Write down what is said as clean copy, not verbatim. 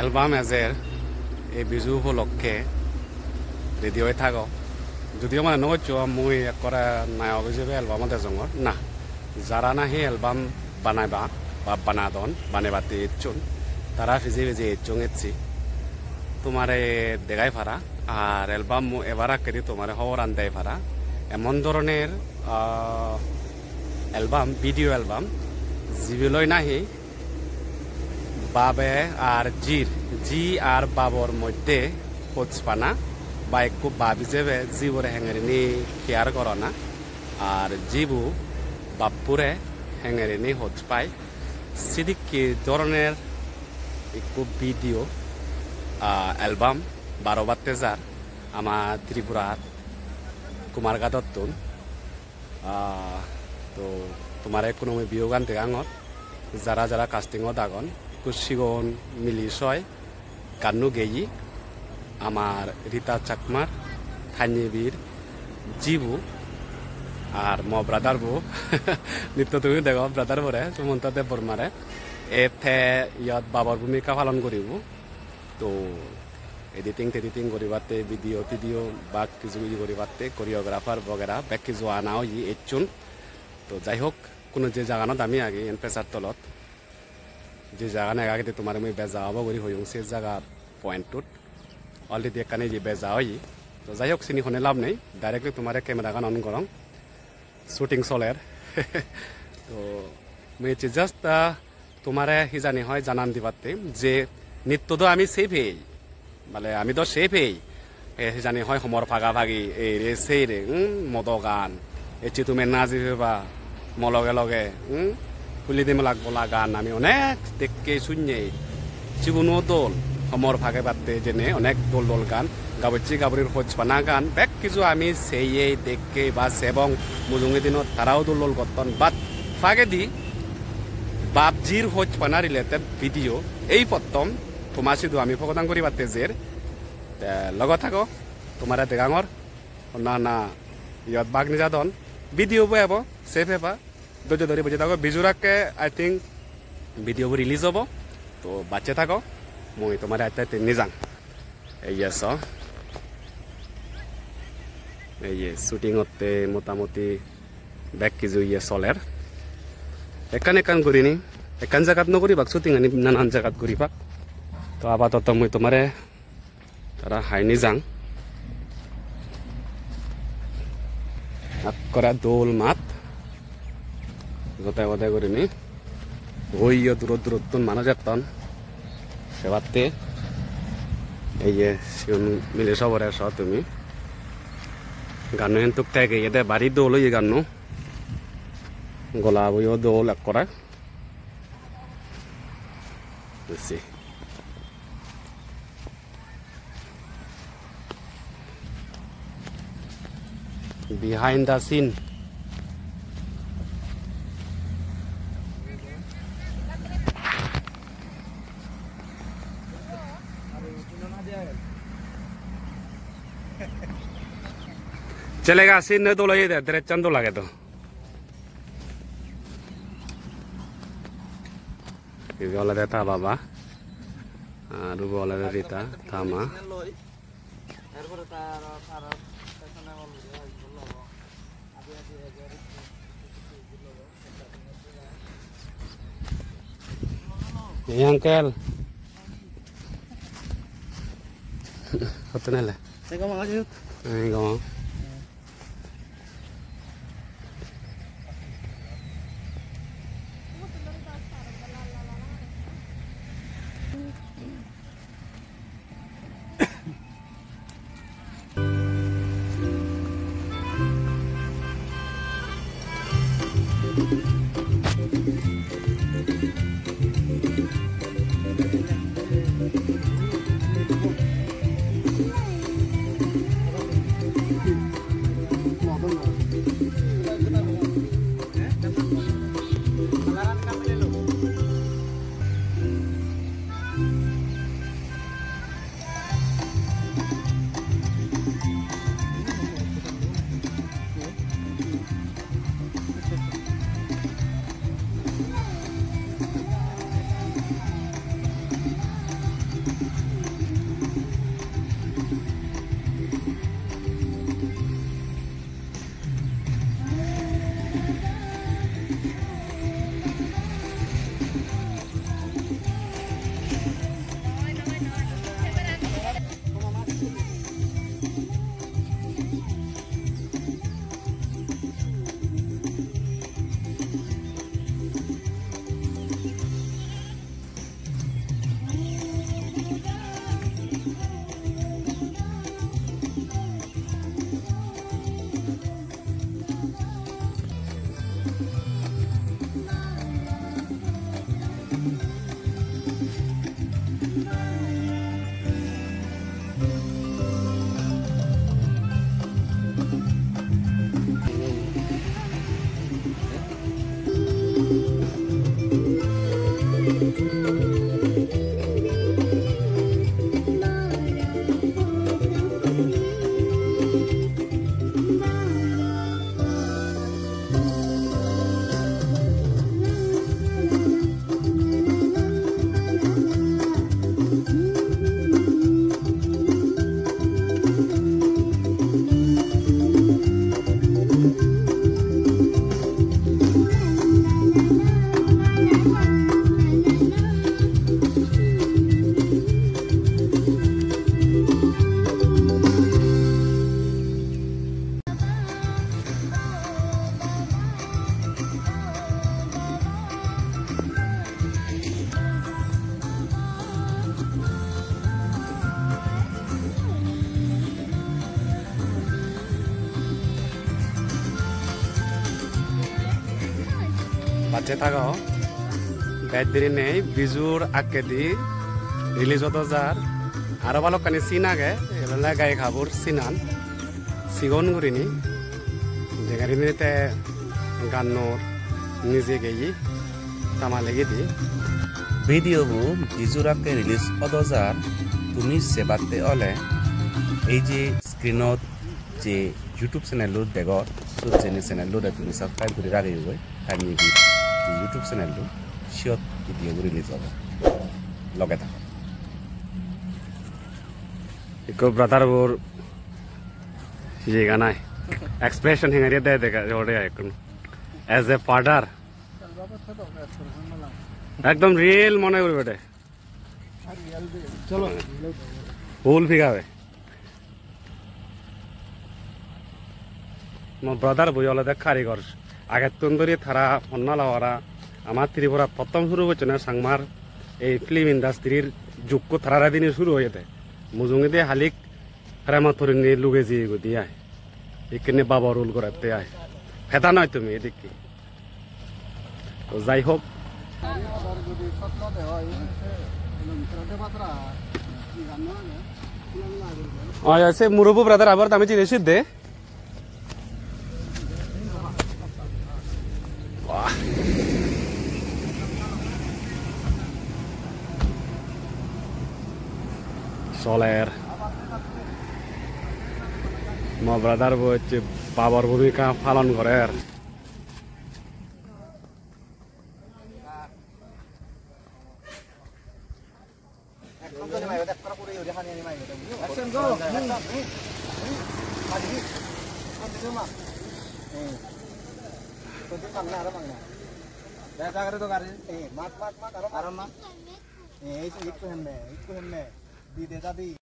Album এজের এই বিজু উপলক্ষে রেডি হয়ে থাকো যদিও মানে নগচ্ছ মুই একরা নায়ক হিসেবে এলবামত এজঙর না যারা না সেই এলবাম বানাইবা বা বানাদন বানাইবাতে ইচ্ছুন তারা ভিজে ভিজে ইচ্ছুং এসছি তোমারে দেখাই ফারা আর এলবাম এবার আগে তোমার খবর আনতেই ফারা এমন ধরনের এলবাম ভিডিও এলবাম জিবিলই নাহি বাবে আর জি আর বাবর মধ্যে খোঁজপানা বা একটু বাপ হিসেবে জিবরে হেঙেরিনি কেয়ার করো না আর জিবু বাপুরে হেঙেরিনি খোঁজ পায় সিদিকি ধরনের একটু ভিডিও এলবাম 12 বারতে যার আমার ত্রিপুরার কুমারঘাটত তুন তো তোমার কোনো বিয়োগ গান দেখাঙত যারা যারা কাস্টিংত আগন কুশিগন মিলি ছয় গানু গেয়ি আমার রীতা চাকমার থানিবীর জিবু আর ম ব্রাদার বু নিত্য তুমি দেখো ব্রাদার বরে সুমন্ত দেব বর্মারে এতে ইয়াত বাবার ভূমিকা পালন করিব তো এডিটিং করিবাতে ভিডিও বা কিছু কিছু করিবাতে কোরিওগ্রাফার বগেরা বেক কিছু আনাও ই এচুন তো যাই হোক কোনো যে জায়গানত আমি আগে এন পেশার তলত যে জায়গা আগে তোমার মই বেজা হব করি হইং সে জায়গা পয়েন্টত অলরেডি এখানে যে বেজা হই তো যাই হোক চিনি শুনে লাভ নেই ডাইরেক্টলি তোমার ক্যামেরা গান অন করং শুটিং চলের তো মই জাস্ট তোমারে সিজানি হয় জানান দিবাতে যে নৃত্য তো আমি সেভ হেই মানে আমি তো সেভ হেই সিজানি হয় সমর ভাগা ভাগি এই রে সেই রে মদ গান এটি তুমি নাচি বা মলগে লগে খুলি দিম লাগবলা গান আমি অনেক দেখকে শুনিয়েই যিকোনো দল সমর ভাগে পাতে যেনে অনেক দল গান গাবচ্ছি গাবরির খোঁজপানা গান বেক কিছু আমি সেই দেখকে বা সেবং মুজুঙি দিনত তারাও দল গঠন বাট ফাগে দি বাপজির খোঁজপানা রিলেটেড ভিডিও এই প্রথম তোমার সিধু আমি ফকদান করি পাতে জের লগত থাকো তোমার দেগাঙর না ইয়ত বাঘ নিজাদন ভিডিও বই হব সেভ হেবা ধৈর্য ধরে বুঝে থাকো বিজুরাকে আই থিঙ্ক ভিডিও রিলিজ হব তো বাচ্চা থাকো মই তোমার আইতে নিজাং এই এই শুটিংতে মোটামুটি বেক কিছু ইয়ে চলের একান করিনি একান জায়গাত নকরিবাক শুটিং আনি নানান জায়গাত করিবাক তো আপাতত মই তোমারে তারা হাইনি যাং করা দোল মাত গোটাই গোটাই করিনি ওই দূরত্ব মানুষ যেতন সেবাতে এই যে মিলে সবরে স তুমি গানো হেন টুক থাকে এতে বাড়ি দোল ওই গানো গলা বইও দোল এক করা বুঝছি behind the scene चलेगा सीन नहीं तो लगे तेरे चंदो लगे तो वाला देता बाबा रुबो वाला देता थामा ये अंकल होते ले Saya ngomong aja. ngomong বাচ্চা থাকো বেদরি নেই বিজুর আকে দি রিলিজ হতো যার আরো ভালো কানি সিন আগে এলা গাই খাবুর সিনান সিগন গুরিনি যেগারিনিতে গান্নর নিজে গেই তামা লেগে দি ভিডিও বু বিজুর আকে রিলিজ হতো যার তুমি সেবাতে অলে এই যে স্ক্রিনত যে ইউটিউব চ্যানেল দেখত সব চ্যানেল তুমি সাবস্ক্রাইব করে রাখিব তার নিয়ে YouTube channel sure video release হবে লগে থাকো ইকো ব্রাদার বোর ये गाना है एक्सप्रेशन हिंगरिया दे देगा जोड़े এখন एज ए फादर একদম রিয়েল মনে করে বেটে চলো ফুল ফিগাবে আমার ব্রাদার বই হলে দেখ কারিগর আগের তন্দুরি থারা হন্নালা ওরা আমার ত্রিপুরা প্রথম শুরু হচ্ছে না সাংমার এই ফিল্ম ইন্ডাস্ট্রির যোগ্য থারা দিনে শুরু হয়েছে মুজুঙ্গি দিয়ে হালিক ফেরামাথরি নিয়ে লুগে দিয়ে দিয়ে আয় এখানে বাবা রোল করাতে আয় ফেতা নয় তুমি এদিকে তো যাই হোক সে মুরব্বু ব্রাদার আবার আমি চিনেছি দে চলের মা ব্রাদার হচ্ছে বাবার ভূমিকা পালন করে আর mat mat mat aro mat itu henne di desa di